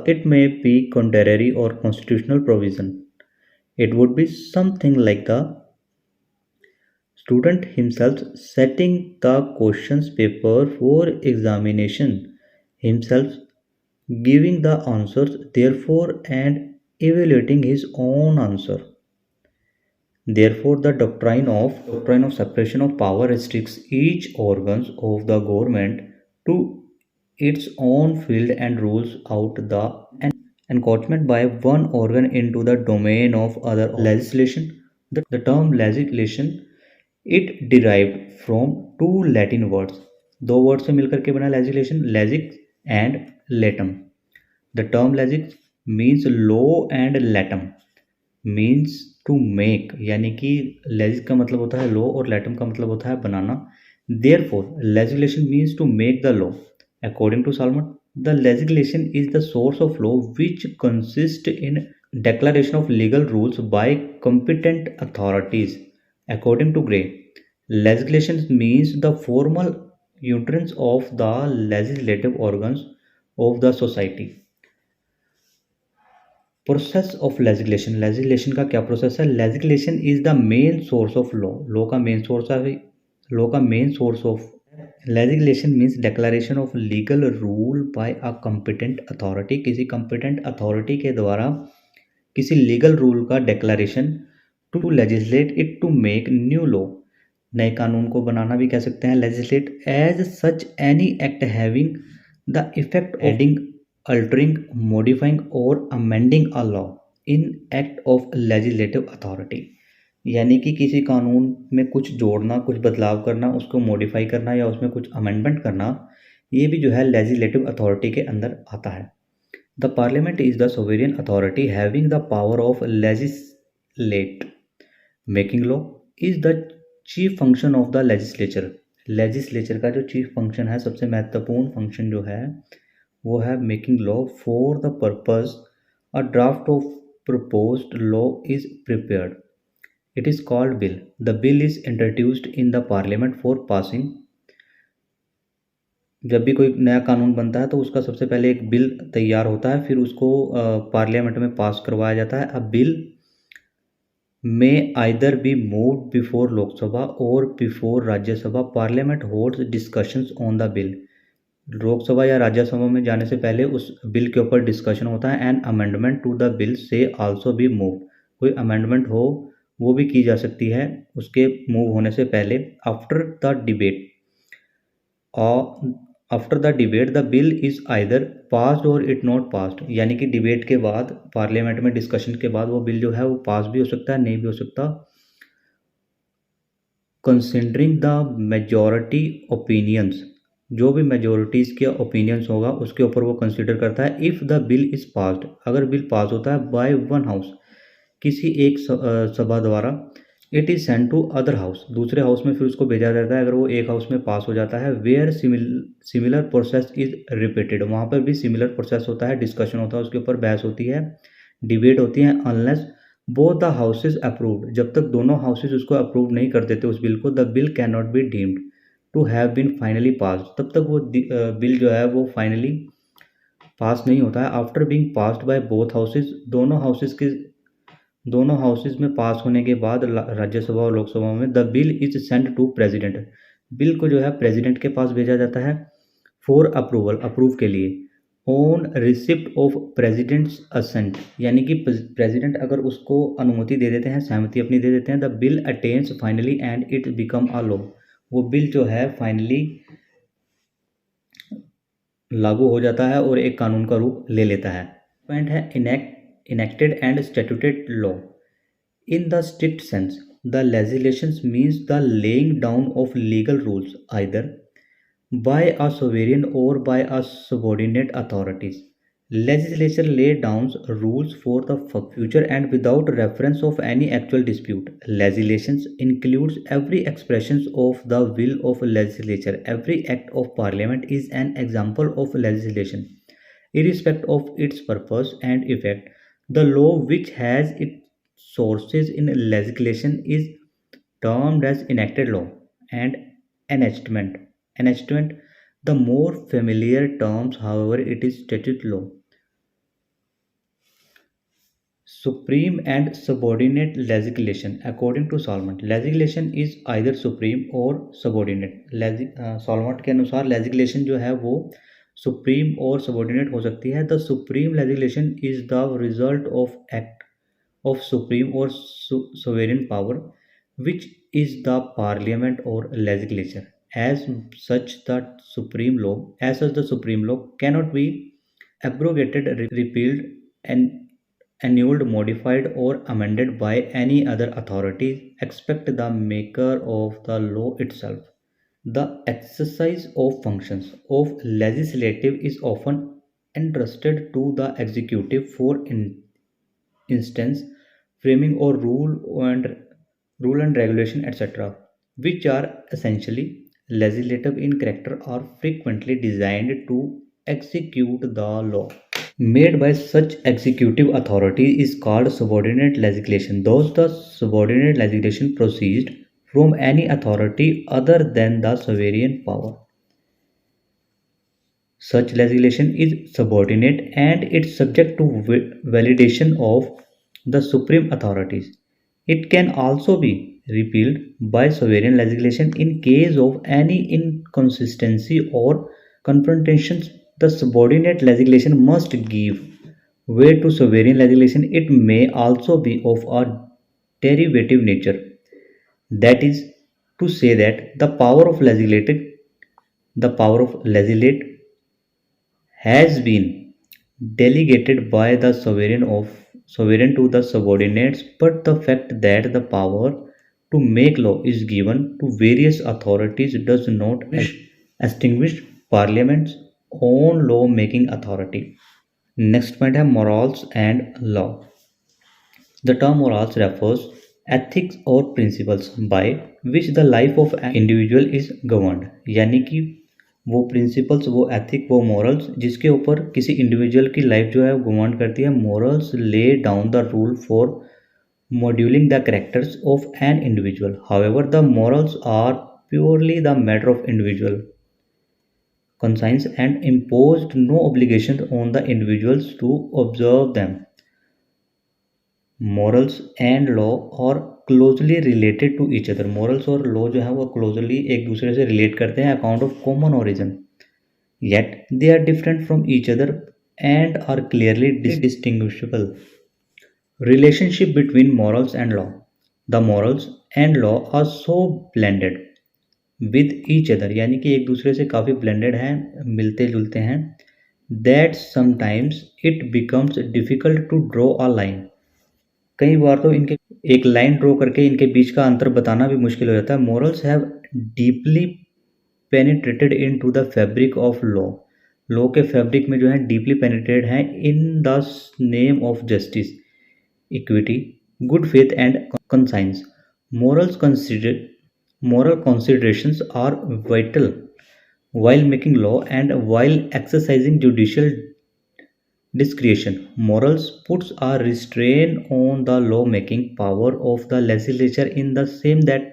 it may be contrary or constitutional provision. It would be something like the student himself setting the questions paper for examination, himself giving the answers therefore and evaluating his own answer. Therefore, the doctrine of separation of power restricts each organs of the government to its own field and rules out the encroachment by one organ into the domain of other legislation. The term legislation it derived from two Latin words. दो word से मिलकर के बना legislation, legis and latum. The term legis means law and latum means to make, यानी कि legis का मतलब होता है law और latum का मतलब होता है बनाना. Therefore, legislation means to make the law. According to Salmon, the legislation is the source of law which consists in declaration of legal rules by competent authorities. According to Gray, legislation means the formal utterance of the legislative organs of the society. Process of legislation. Legislation का क्या process है? Legislation is the main source of law. Law का main source of legislation means declaration of legal rule by a competent authority. किसी competent authority के द्वारा किसी legal rule का declaration to legislate it to make new law. नए कानून को बनाना भी कह सकते हैं. Legislate as such any act having the effect adding, altering, modifying or amending a law in act of legislative authority. यानी कि किसी कानून में कुछ जोड़ना, कुछ बदलाव करना, उसको मॉडिफाई करना या उसमें कुछ अमेंडमेंट करना, ये भी जो है लेजिस्लेटिव अथॉरिटी के अंदर आता है। The parliament is the sovereign authority having the power of legislate making law is the chief function of the legislature. Legislature का जो चीफ फंक्शन है, सबसे महत्वपूर्ण फंक्शन जो है वो है making law for the purpose a draft of proposed law is prepared. It is called bill. The bill is introduced in the parliament for passing. जब भी कोई नया कानून बनता है तो उसका सबसे पहले एक बिल तैयार होता है, फिर उसको पार्लियामेंट में पास करवाया जाता है। अ बिल में either be moved before Lok Sabha और before Rajya Sabha. Parliament holds discussions on the bill. Lok Sabha या राज्यसभा में जाने से पहले उस बिल के ऊपर डिस्कशन होता है। And amendment to the bill से आल्सो बी मूव्ड। कोई अमेंडमेंट हो वो भी की जा सकती है उसके मूव होने से पहले। After the debate the bill is either passed और इट नॉट पास्ड। यानी कि डिबेट के बाद, पार्लियामेंट में डिस्कशन के बाद वो बिल जो है वो पास भी हो सकता है, नहीं भी हो सकता। कंसिडरिंग द मेजॉरिटी ओपिनियंस, जो भी मेजोरिटीज़ के ओपिनियंस होगा उसके ऊपर वो कंसिडर करता है। If the bill is passed, अगर बिल पास होता है बाय वन हाउस, किसी एक सभा द्वारा, it is send to other house, दूसरे हाउस में फिर उसको भेजा जाता है। अगर वो एक हाउस में पास हो जाता है, where similar process is repeated, वहाँ पर भी सिमिलर प्रोसेस होता है, डिस्कशन होता है, उसके ऊपर बहस होती है, डिबेट होती है। Unless both the houses approved, जब तक दोनों हाउसेज उसको अप्रूव नहीं कर देते उस बिल को, the bill can not be deemed to have been finally pass, तब तक वो बिल जो है वो फाइनली पास नहीं होता है। After being passed by both houses, दोनों हाउसेज में पास होने के बाद राज्यसभा और लोकसभा में, the bill is send to president, bill को जो है प्रेसिडेंट के पास भेजा जाता है फॉर अप्रूवल, अप्रूव के लिए। On receipt of president's assent, यानी कि प्रेसिडेंट अगर उसको अनुमति दे देते हैं, सहमति अपनी दे देते हैं, the bill attains finally and it become a law, वो बिल जो है फाइनली लागू हो जाता है और एक कानून का रूप ले लेता है। पॉइंट है enacted and statuted law. In the strict sense, the legislation means the laying down of legal rules either by a sovereign or by a subordinate authorities. Legislation lays down rules for the future and without reference of any actual dispute. Legislation includes every expression of the will of legislature. Every act of parliament is an example of legislation, irrespective of its purpose and effect. The law which has its sources in legislation is termed as enacted law and enactment. Enactment, the more familiar terms, however, it is statute law. Supreme and subordinate legislation. According to Solomon, legislation is either supreme or subordinate. Solomon के अनुसार legislation जो है वो supreme और subordinate हो सकती है. The supreme legislation is the result of act of supreme or sovereign power, which is the parliament or legislature. As such, the supreme law cannot be abrogated, repealed, and annulled, modified, or amended by any other authority except the maker of the law itself. The exercise of functions of legislative is often entrusted to the executive, for instance, framing or rule and regulation, etc., which are essentially legislative in character, are frequently designed to execute the law made by such executive authority is called subordinate legislation. Thus, the subordinate legislation proceeds from any authority other than the sovereign power. Such legislation is subordinate and it's subject to validation of the supreme authorities. It can also be repealed by sovereign legislation in case of any inconsistency or confrontations. The subordinate legislation must give way to sovereign legislation. It may also be of a derivative nature. That is to say that the power of legislate has been delegated by the sovereign of sovereign to the subordinates, but the fact that the power to make law is given to various authorities does not extinguish Parliament's own law making authority. Next point है morals and law. The term morals refers ethics or principles by which the life of an individual is governed. यानी कि वो principles, वो ethic, वो morals जिसके ऊपर किसी individual की लाइफ जो है वो गवर्न करती है. Morals lay down the rule for modeling the characters of an individual. However, the morals are purely the matter of individual conscience and imposed no obligation on the individuals to observe them. Morals and law और closely related to each other. Morals और law जो है वो closely एक दूसरे से relate करते हैं account of common origin, yet they are different from each other and are clearly distinguishable. Relationship between morals and law. The morals and law are so blended with each other, यानी कि एक दूसरे से काफ़ी blended हैं, मिलते जुलते हैं, that sometimes it becomes difficult to draw a line. कई बार तो इनके एक लाइन ड्रॉ करके इनके बीच का अंतर बताना भी मुश्किल हो जाता है. Morals have deeply penetrated in to the fabric of law. Law के फैब्रिक में जो है डीपली पेनिट्रेटेड हैं in the name of justice, equity, good faith and conscience. Morals consider moral considerations are vital while making law and while exercising judicial discretion. Morals puts a restraint on the law-making power of the legislature in the same that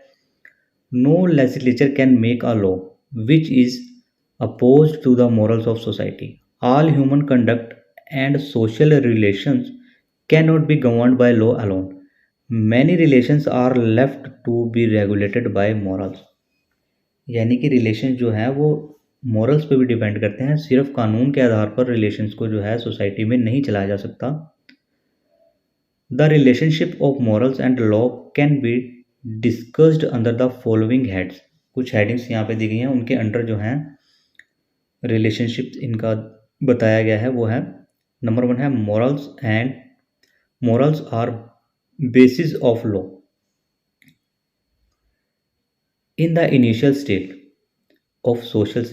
no legislature can make a law which is opposed to the morals of society. All human conduct and social relations cannot be governed by law alone. Many relations are left to be regulated by morals. यानी कि relation जो है वो morals पे भी depend करते हैं. सिर्फ कानून के आधार पर रिलेशंस को जो है सोसाइटी में नहीं चलाया जा सकता. The relationship of morals and law can be discussed under the following heads. कुछ हेडिंग्स यहाँ पे दी गई हैं, उनके अंडर जो हैं रिलेशनशिप इनका बताया गया है. वो है नंबर 1 है morals and morals are basis of law. In the initial state of social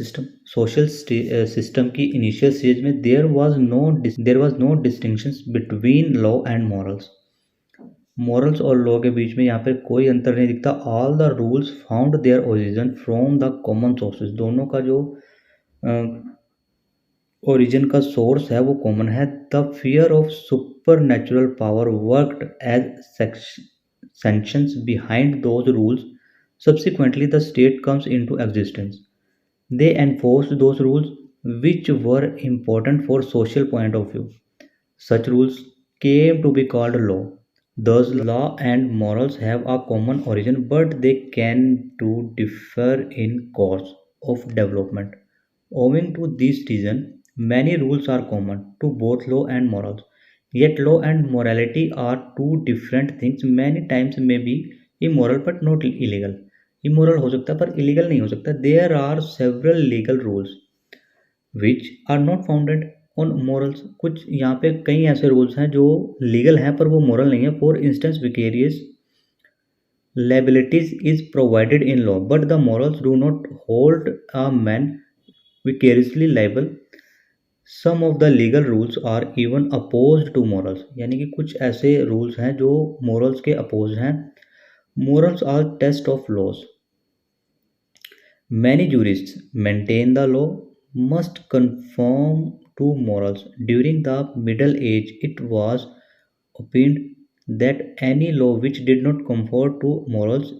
system की इनिशियल स्टेज में there was no distinctions between law and morals. Morals और लॉ के बीच में यहाँ पे कोई अंतर नहीं दिखता. All the rules found their origin from the common sources. दोनों का जो ओरिजिन का सोर्स है वो कॉमन है. The fear of super natural power worked as sanctions behind those rules. Subsequently, the state comes into existence. They enforced those rules which were important for social point of view. Such rules came to be called law. Thus, law and morals have a common origin, but they can do differ in course of development. Owing to this reason, many rules are common to both law and morals. Yet law and morality are two different things. Many times may be immoral but not illegal. Immoral हो सकता है पर illegal नहीं हो सकता. There are several legal rules which are not founded on morals. कुछ यहाँ पे कई ऐसे rules हैं जो legal हैं पर वो moral नहीं है. For instance, vicarious liabilities is provided in law, but the morals do not hold a man vicariously liable. Some of the legal rules are even oppose to morals. यानी कि कुछ ऐसे रूल्स हैं जो मॉरल्स के oppose हैं. Morals are test of laws. Many jurists maintain the law must conform to morals. During the Middle Age, it was opined that any law which did not conform to morals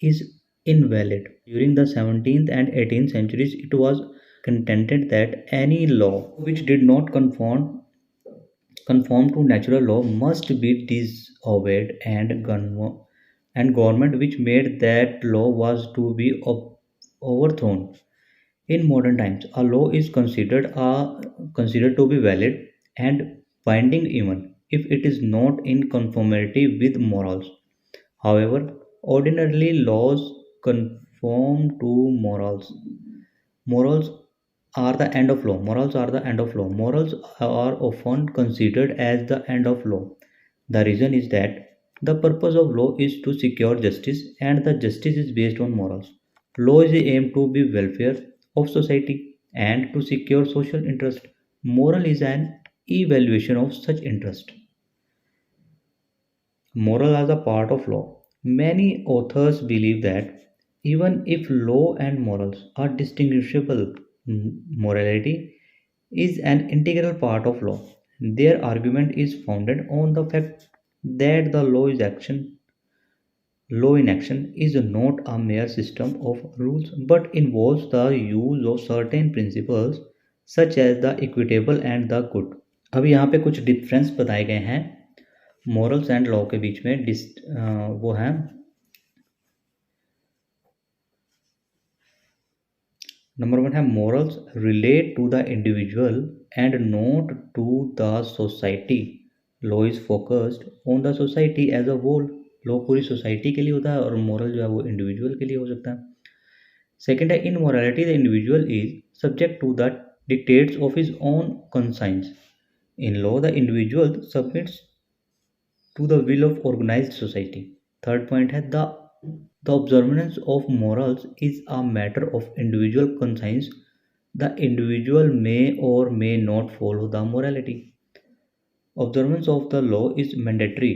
is invalid. During the 17th and 18th centuries, it was contended that any law which did not conform to natural law must be disobeyed, and government which made that law was to be overthrown. In modern times, a law is considered to be valid and binding even if it is not in conformity with morals. However, ordinarily laws conform to morals. Morals are the end of law. Morals are the end of law. Morals are often considered as the end of law. The reason is that the purpose of law is to secure justice, and the justice is based on morals. Law is aimed to be welfare of society and to secure social interest. Moral is an evaluation of such interest. Moral as a part of law. Many authors believe that even if law and morals are distinguishable, morality is an integral part of law. Their argument is founded on the fact that the law in action is not a mere system of rules but involves the use of certain principles such as the equitable and the good. अब यहाँ पे कुछ difference बताए गए हैं morals and law के बीच में वो है नंबर 1 है morals relate to the individual and not to the society. Law is focused on the society as a whole. Law पूरी सोसाइटी के लिए होता है और मॉरल जो है वो इंडिविजुअल के लिए हो सकता है. सेकेंड है in morality the individual is subject to the dictates of his own conscience. In law, the individual submits to the will of organized society. Third point है the observance of morals is a matter of individual conscience. The individual may or may not follow the morality. Observance of the law is mandatory.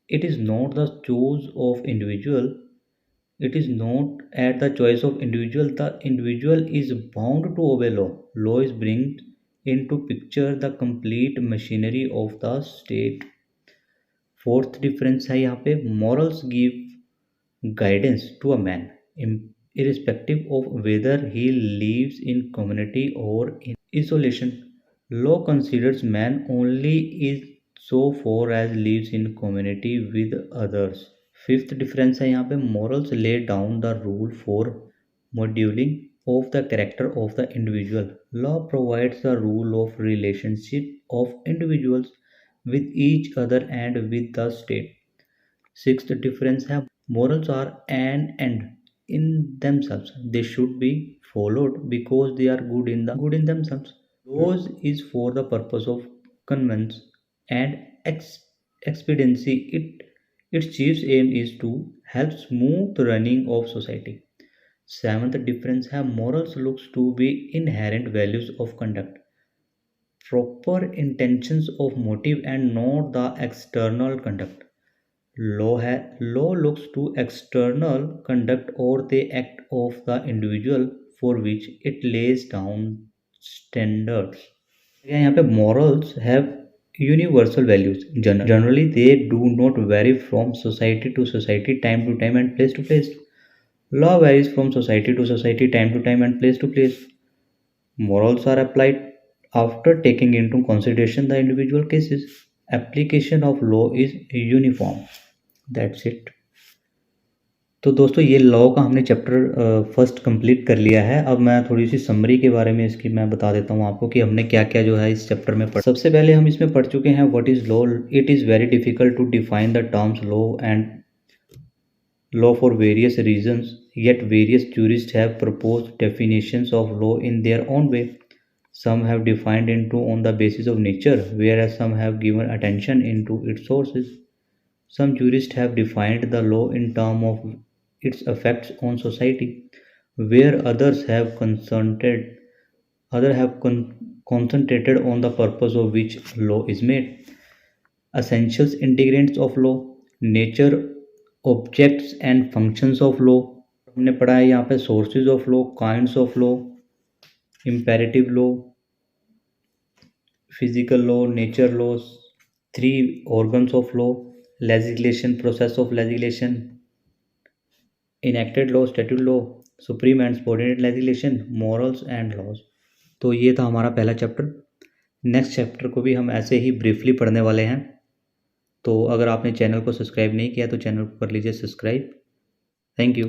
It is not the choice of individual. It is not at the choice of individual. The individual is bound to obey law. Law is bring into picture the complete machinery of the state. Fourth difference है यहाँ पे morals give guidance to a man irrespective of whether he lives in community or in isolation. Law considers man only is so far as lives in community with others. Fifth difference है यहाँ पे morals lay down the rule for modeling of the character of the individual. Law provides the rule of relationship of individuals with each other and with the state. Sixth difference है morals are an end in themselves. They should be followed because they are good in themselves. Laws is for the purpose of convenience and expediency. Its chief aim is to help smooth running of society. Seventh difference है morals looks to be inherent values of conduct, proper intentions of motive and not the external conduct. Law looks to external conduct or the act of the individual for which it lays down standards. यहाँ पे morals have universal values. Generally they do not vary from society to society, time to time and place to place. Law varies from society to society, time to time and place to place. Morals are applied after taking into consideration the individual cases. Application of law is uniform. That's it. तो दोस्तों ये law का हमने chapter first complete कर लिया है. अब मैं थोड़ी सी समरी के बारे में इसकी मैं बता देता हूँ आपको कि हमने क्या क्या जो है इस चैप्टर में पढ़ा. सबसे पहले हम इसमें पढ़ चुके हैं what is law. It is very difficult to define the terms law and law for various reasons, yet various jurists have proposed definitions of law in their own way. Some have defined into on the basis of nature, whereas some have given attention into its sources. Some jurists have defined the law in terms of its effects on society, where others have concentrated on the purpose of which law is made. Essentials ingredients of law, nature, objects and functions of law हमने पढ़ा है. यहाँ पे sources of law, kinds of law, imperative law, physical law, nature law, 3 organs of law, legislation, process of legislation, enacted law, statute law, supreme and subordinate legislation, morals and laws. तो ये था हमारा पहला चैप्टर. नेक्स्ट चैप्टर को भी हम ऐसे ही briefly पढ़ने वाले हैं. तो अगर आपने चैनल को सब्सक्राइब नहीं किया तो चैनल को कर लीजिए सब्सक्राइब. Thank you.